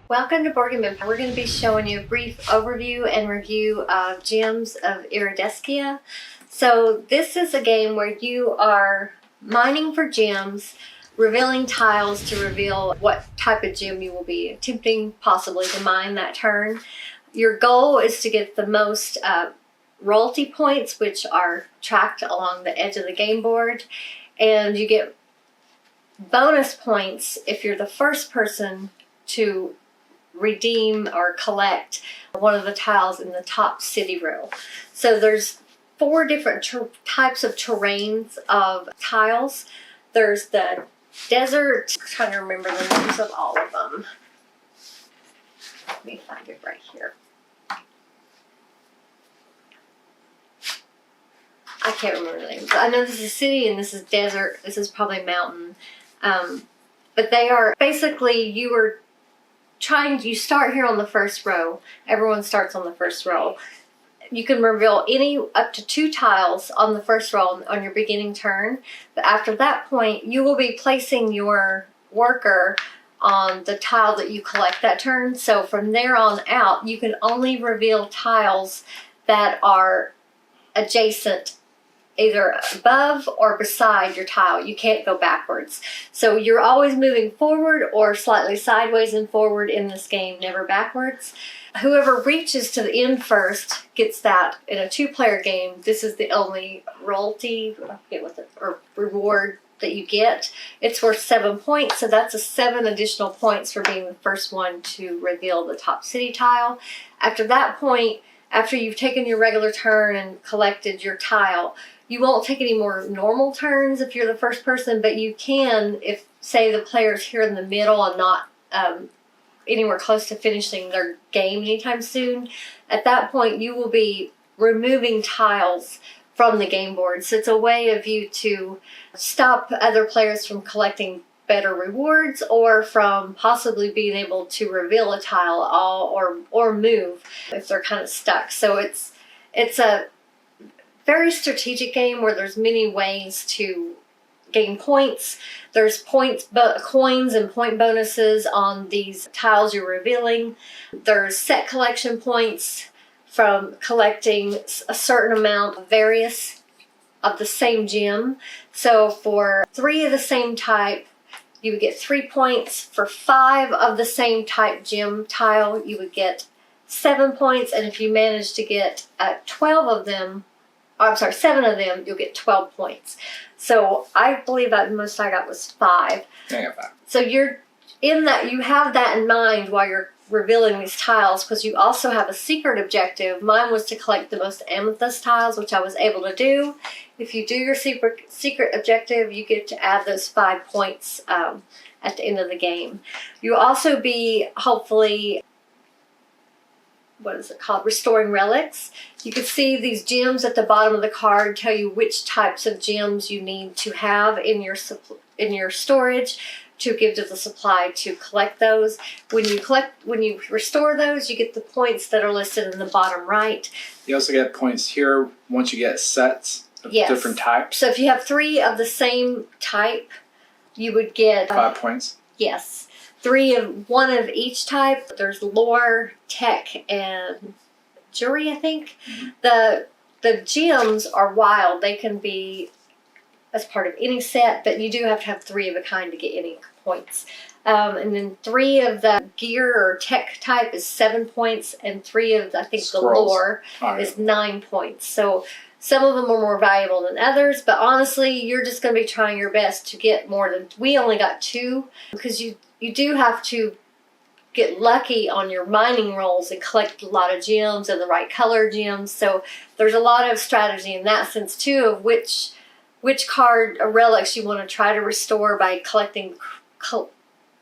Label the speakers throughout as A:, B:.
A: Welcome to Board Game Empire. We're going to be showing you a brief overview and review of Gems of Iridescia. So this is a game where you are mining for gems, revealing tiles to reveal what type of gem you will be attempting possibly to mine that turn. Your goal is to get the most royalty points, which are tracked along the edge of the game board, and you get bonus points if you're the first person to redeem or collect one of the tiles in the top city row. So there's 4 different types of terrains of tiles. There's the desert. I'm trying to remember the names of all of them. Let me find it right here. I can't remember the names. I know this is city and this is desert. This is probably mountain. But they are basically, you start here on the first row. Everyone starts on the first row. You can reveal up to 2 tiles on the first row on your beginning turn. But after that point, you will be placing your worker on the tile that you collect that turn. So from there on out, you can only reveal tiles that are adjacent, either above or beside your tile. You can't go backwards. So you're always moving forward or slightly sideways and forward in this game, never backwards. Whoever reaches to the end first gets that. In a 2-player game, this is the only royalty, I forget what or reward that you get. It's worth 7 points, so that's 7 additional points for being the first one to reveal the top city tile. After that point, after you've taken your regular turn and collected your tile, you won't take any more normal turns if you're the first person, but you can if, say, the player's here in the middle and not anywhere close to finishing their game anytime soon. At that point, you will be removing tiles from the game board. So it's a way of you to stop other players from collecting better rewards or from possibly being able to reveal a tile or move if they're kind of stuck. So it's a very strategic game where there's many ways to gain points. There's coins and point bonuses on these tiles you're revealing. There's set collection points from collecting a certain amount of various of the same gem. So for 3 of the same type, you would get 3 points. For 5 of the same type gem tile, you would get 7 points. And if you manage to get 7 of them, you'll get 12 points. So I believe that the most I got was 5.
B: I got 5.
A: So you're in that, you have that in mind while you're revealing these tiles, because you also have a secret objective. Mine was to collect the most amethyst tiles, which I was able to do. If you do your secret objective, you get to add those 5 points at the end of the game. You'll also be, hopefully, restoring relics. You can see these gems at the bottom of the card tell you which types of gems you need to have in your storage to give to the supply to collect those. When you restore those, you get the points that are listed in the bottom right.
B: You also get points here once you get sets of different types.
A: So if you have 3 of the same type, you would get
B: 5 points.
A: Yes. 1 of each type. There's lore, tech, and jury, I think. Mm-hmm. The gems are wild. They can be as part of any set, but you do have to have 3 of a kind to get any points. And then 3 of the gear or tech type is 7 points, and 3 of the lore is 9 points. So some of them are more valuable than others, but honestly, you're just going to be trying your best to get more than. We only got 2 because you do have to get lucky on your mining rolls and collect a lot of gems and the right color gems. So there's a lot of strategy in that sense too, of which card or relics you want to try to restore by collecting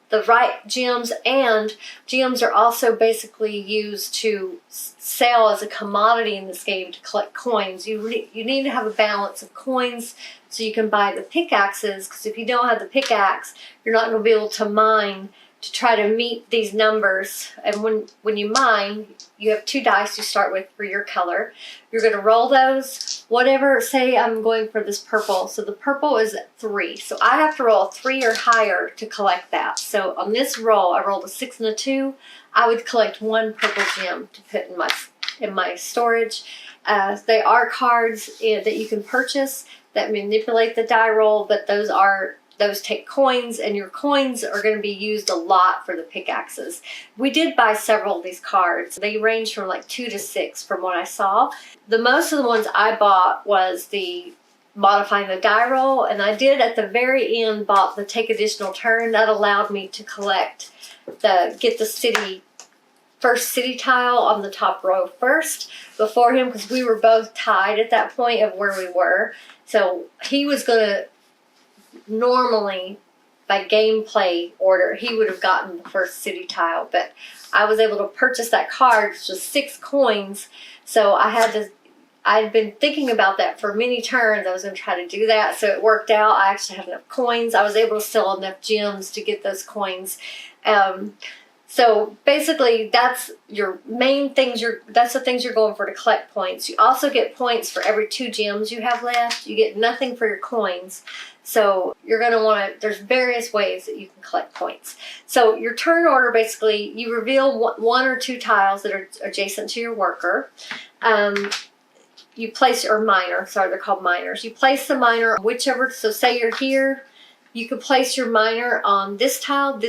A: the right gems. And gems are also basically used to sell as a commodity in this game to collect coins. You need to have a balance of coins so you can buy the pickaxes, because if you don't have the pickaxe, you're not going to be able to mine to try to meet these numbers. And when you mine, you have 2 dice you start with for your color. You're going to roll those. whatever, say I'm going for this purple. So the purple is 3. So I have to roll 3 or higher to collect that. So on this roll, I rolled a 6 and a 2. I would collect 1 purple gem to put in my storage. They are cards that you can purchase that manipulate the die roll, but those take coins, and your coins are going to be used a lot for the pickaxes. We did buy several of these cards. They range from like 2 to 6 from what I saw. The most of the ones I bought was the modifying the die roll, and I did at the very end bought the take additional turn. That allowed me to get the first city tile on the top row first before him, because we were both tied at that point of where we were. So he was going to, normally by gameplay order, he would have gotten the first city tile, but I was able to purchase that card, which was 6 coins. So I'd been thinking about that for many turns. I was going to try to do that, so it worked out. I actually had enough coins. I was able to sell enough gems to get those coins. So basically, that's your main things. That's the things you're going for to collect points. You also get points for every 2 gems you have left. You get nothing for your coins. So you're going to want to, there's various ways that you can collect points. So your turn order, basically, you reveal 1 or 2 tiles that are adjacent to your worker. You place, or miner, sorry, they're called miners. You place the miner on whichever, so say you're here, you could place your miner on this tile,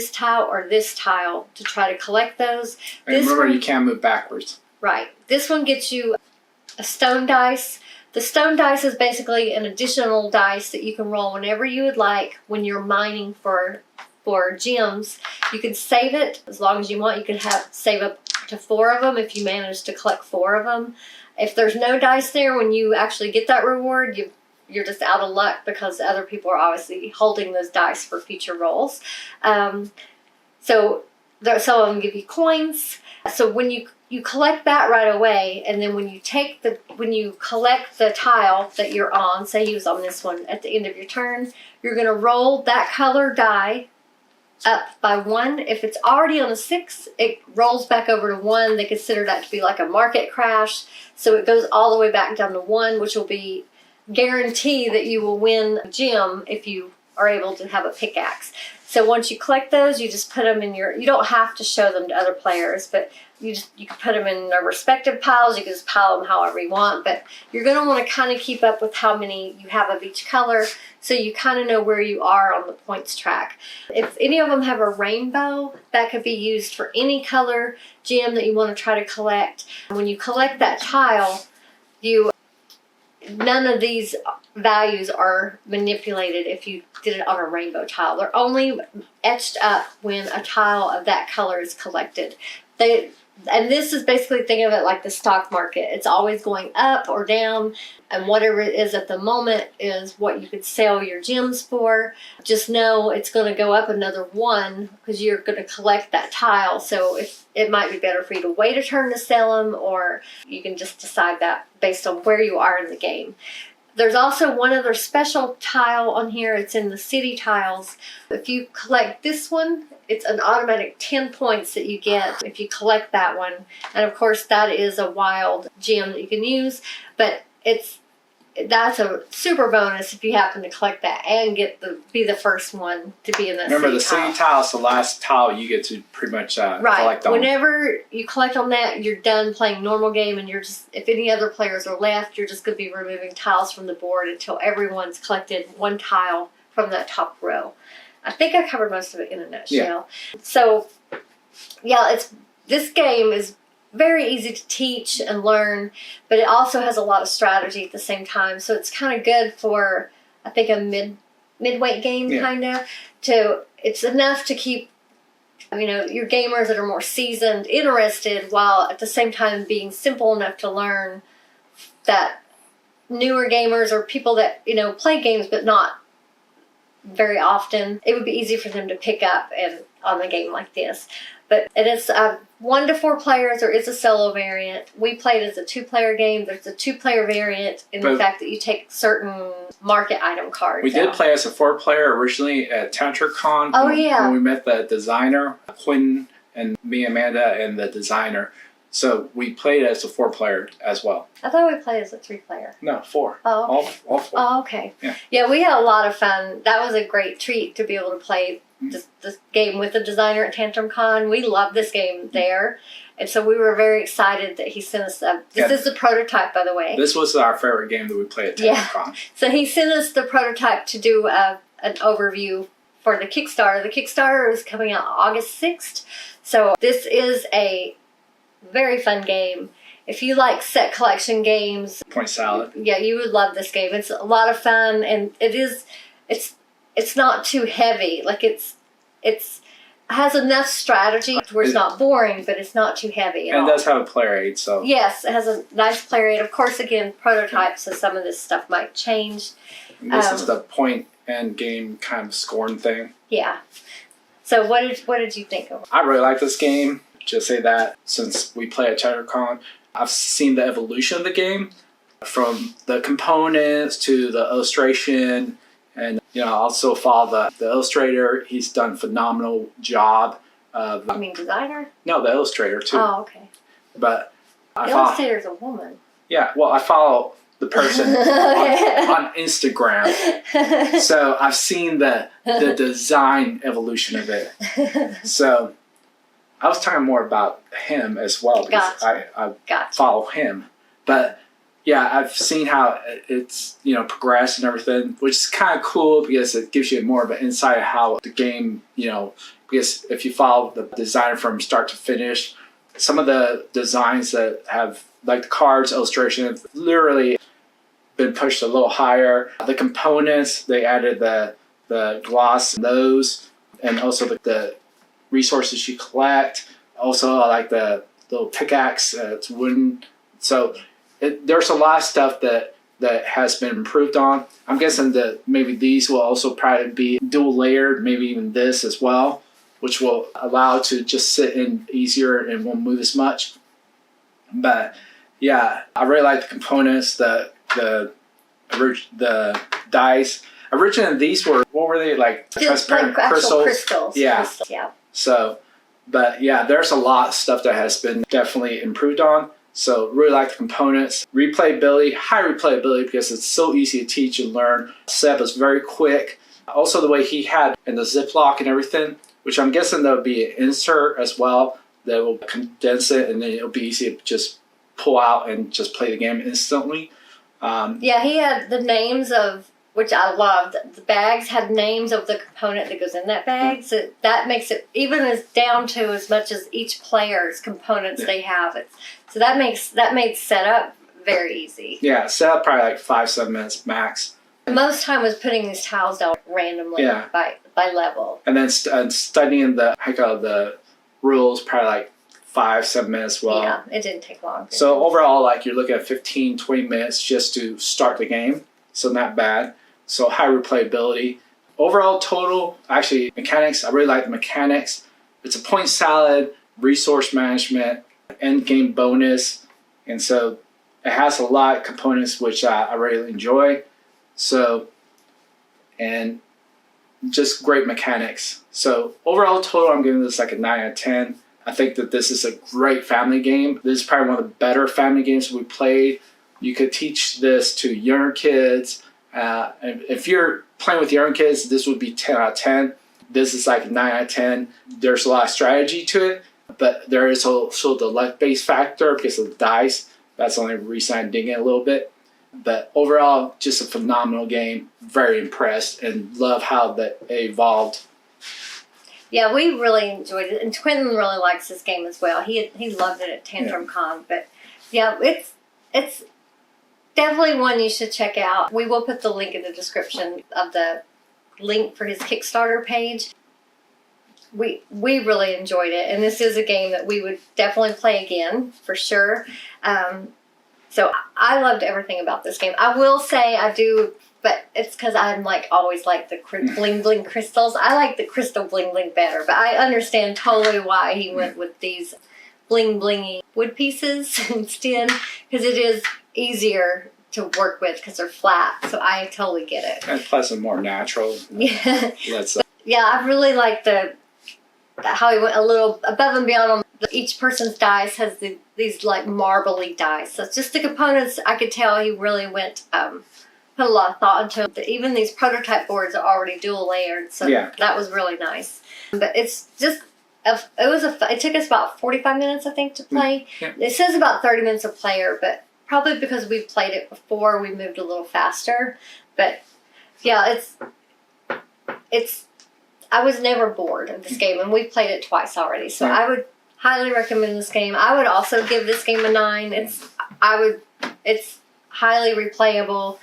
A: or this tile to try to collect those.
B: And remember, you can't move backwards.
A: Right. This one gets you a stone dice. The stone dice is basically an additional dice that you can roll whenever you would like when you're mining for gems. You can save it as long as you want. You can save up to 4 of them if you manage to collect 4 of them. If there's no dice there when you actually get that reward, you're just out of luck, because other people are obviously holding those dice for future rolls. So some of them give you coins. So when you collect that right away, and then when you collect the tile that you're on, say he was on this one at the end of your turn, you're going to roll that color die up by 1. If it's already on a 6, it rolls back over to 1. They consider that to be like a market crash. So it goes all the way back down to 1, which will be guarantee that you will win a gem if you are able to have a pickaxe. So once you collect those, you just put them in you don't have to show them to other players, but you can put them in their respective piles. You can just pile them however you want, but you're going to want to kind of keep up with how many you have of each color, so you kind of know where you are on the points track. If any of them have a rainbow, that could be used for any color gem that you want to try to collect. When you collect that tile, none of these values are manipulated if you did it on a rainbow tile. They're only etched up when a tile of that color is collected. And this is basically, think of it like the stock market. It's always going up or down, and whatever it is at the moment is what you could sell your gems for. Just know it's going to go up another 1 because you're going to collect that tile. So it might be better for you to wait a turn to sell them, or you can just decide that based on where you are in the game. There's also one other special tile on here. It's in the city tiles. If you collect this one, it's an automatic 10 points that you get if you collect that one. And of course, that is a wild gem that you can use, but that's a super bonus if you happen to collect that and be the first one to be in that.
B: Remember, the city tile is the last tile you get to pretty much collect on.
A: Whenever you collect on that, you're done playing normal game, and if any other players are left, you're just going to be removing tiles from the board until everyone's collected 1 tile from that top row. I think I covered most of it in a nutshell. Yeah. So, yeah, this game is very easy to teach and learn, but it also has a lot of strategy at the same time. So it's kind of good for, I think, a midweight game, kind of. It's enough to keep, your gamers that are more seasoned interested, while at the same time being simple enough to learn that newer gamers or people that, play games but not very often, it would be easy for them to pick up on a game like this. But it is 1 to 4 players. There is a solo variant. We played as a 2-player game. There's a 2-player variant in the fact that you take certain market item cards.
B: We did play as a 4-player originally at TentraCon.
A: Oh, yeah.
B: When we met the designer, Quinn, and me, Amanda, and the designer. So we played as a 4-player as well.
A: I thought we played as a 3-player.
B: No, 4.
A: Oh, okay.
B: All 4.
A: Oh, okay.
B: Yeah.
A: We had a lot of fun. That was a great treat to be able to play this game with the designer at Tantrum Con. We loved this game there. And so we were very excited that he sent us this is the prototype, by the way.
B: This was our favorite game that we played at Tantrum Con.
A: So he sent us the prototype to do an overview for the Kickstarter. The Kickstarter is coming out August 6th. So this is a very fun game. If you like set collection games,
B: Point Salad.
A: Yeah, you would love this game. It's a lot of fun, and it's not too heavy. Like it has enough strategy where it's not boring, but it's not too heavy at all.
B: And it does have a player aid, so.
A: Yes, it has a nice player aid. Of course, again, prototype, so some of this stuff might change.
B: And this is the point and game kind of scoring thing.
A: Yeah. So what did you think of it?
B: I really like this game. Just say that since we play at ChatterCon, I've seen the evolution of the game from the components to the illustration, and also follow the illustrator. He's done a phenomenal job.
A: You mean designer?
B: No, the illustrator too.
A: Oh, okay.
B: But
A: the illustrator's a woman.
B: Yeah, well, I follow the person on Instagram, so I've seen the design evolution of it. So I was talking more about him as well because I follow him. But yeah, I've seen how it's progressed and everything, which is kind of cool because it gives you more of an insight of how the game, because if you follow the designer from start to finish, some of the designs that have, like the cards, illustration, have literally been pushed a little higher. The components, they added the gloss in those, and also the resources you collect. Also, I like the little pickaxe. It's wooden. So there's a lot of stuff that has been improved on. I'm guessing that maybe these will also probably be dual layered, maybe even this as well, which will allow it to just sit in easier and won't move as much. But yeah, I really like the components, the dice. Originally, these were, what were they, like transparent
A: like
B: crystals? Yeah.
A: Crystals, yeah.
B: So, but yeah, there's a lot of stuff that has been definitely improved on. So really like the components. Replayability, high replayability because it's so easy to teach and learn. Setup is very quick. Also the way he had in the Ziploc and everything, which I'm guessing there'll be an insert as well that will condense it, and then it'll be easy to just pull out and just play the game instantly.
A: Yeah, he had the names of, which I loved. The bags had names of the component that goes in that bag, so that makes it even as down to as much as each player's components they have. So that made setup very easy.
B: Yeah, setup probably like 5-7 minutes max.
A: Most time was putting these tiles down randomly by level,
B: and then studying the rules probably like 5-7 minutes. Well,
A: yeah, it didn't take long.
B: So overall, like you're looking at 15-20 minutes just to start the game. So not bad. So high replayability. Overall total, actually mechanics, I really like the mechanics. It's a point salad, resource management, end game bonus. And so it has a lot of components which I really enjoy. So, and just great mechanics. So overall total, I'm giving this like a 9 out of 10. I think that this is a great family game. This is probably one of the better family games we played. You could teach this to younger kids. And if you're playing with younger kids, this would be 10 out of 10. This is like 9 out of 10. There's a lot of strategy to it, but there is also the luck-based factor because of the dice. That's the only reason I dig in a little bit. But overall, just a phenomenal game. Very impressed and love how that evolved.
A: Yeah, we really enjoyed it, and Quentin really likes this game as well. He loved it at Tantrum Con, but yeah, it's definitely one you should check out. We will put the link in the description of the link for his Kickstarter page. We really enjoyed it, and this is a game that we would definitely play again for sure. So I loved everything about this game. I will say I do. But it's because I'm always like the bling bling crystals. I like the crystal bling bling better, but I understand totally why he went with these bling blingy wood pieces instead, because it is easier to work with because they're flat. So I totally get it.
B: And plus, it's more natural.
A: Yeah. Yeah, I really like how he went a little above and beyond on Each person's dice has these like marbly dice. So just the components, I could tell he really went, put a lot of thought into it. Even these prototype boards are already dual layered, so that was really nice. But it's just, it took us about 45 minutes, I think, to play.
B: Yeah.
A: It says about 30 minutes a player, but probably because we've played it before, we moved a little faster. But yeah, I was never bored of this game, and we've played it twice already. So I would highly recommend this game. I would also give this game a 9. It's highly replayable.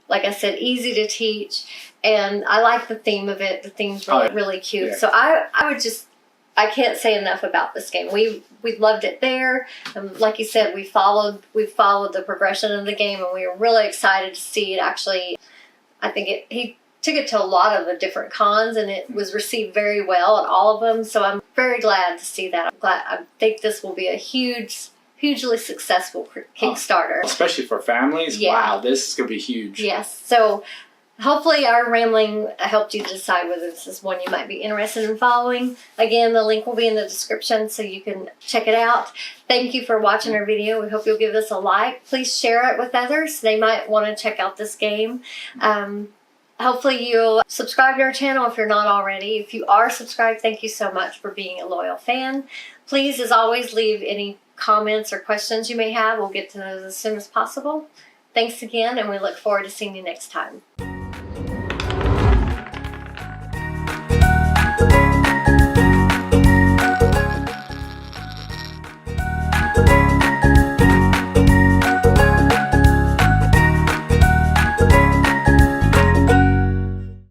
A: Like I said, easy to teach, and I like the theme of it. The theme's really cute. Yeah. So I can't say enough about this game. We loved it there. Like you said, we followed the progression of the game, and we were really excited to see it actually. I think he took it to a lot of the different cons, and it was received very well at all of them. So I'm very glad to see that. I think this will be a hugely successful Kickstarter.
B: Especially for families. Yeah. Wow, this is going to be huge.
A: Yes. So hopefully our rambling helped you decide whether this is one you might be interested in following. Again, the link will be in the description so you can check it out. Thank you for watching our video. We hope you'll give us a like. Please share it with others. They might want to check out this game. Hopefully you'll subscribe to our channel if you're not already. If you are subscribed, thank you so much for being a loyal fan. Please, as always, leave any comments or questions you may have. We'll get to those as soon as possible. Thanks again, and we look forward to seeing you next time.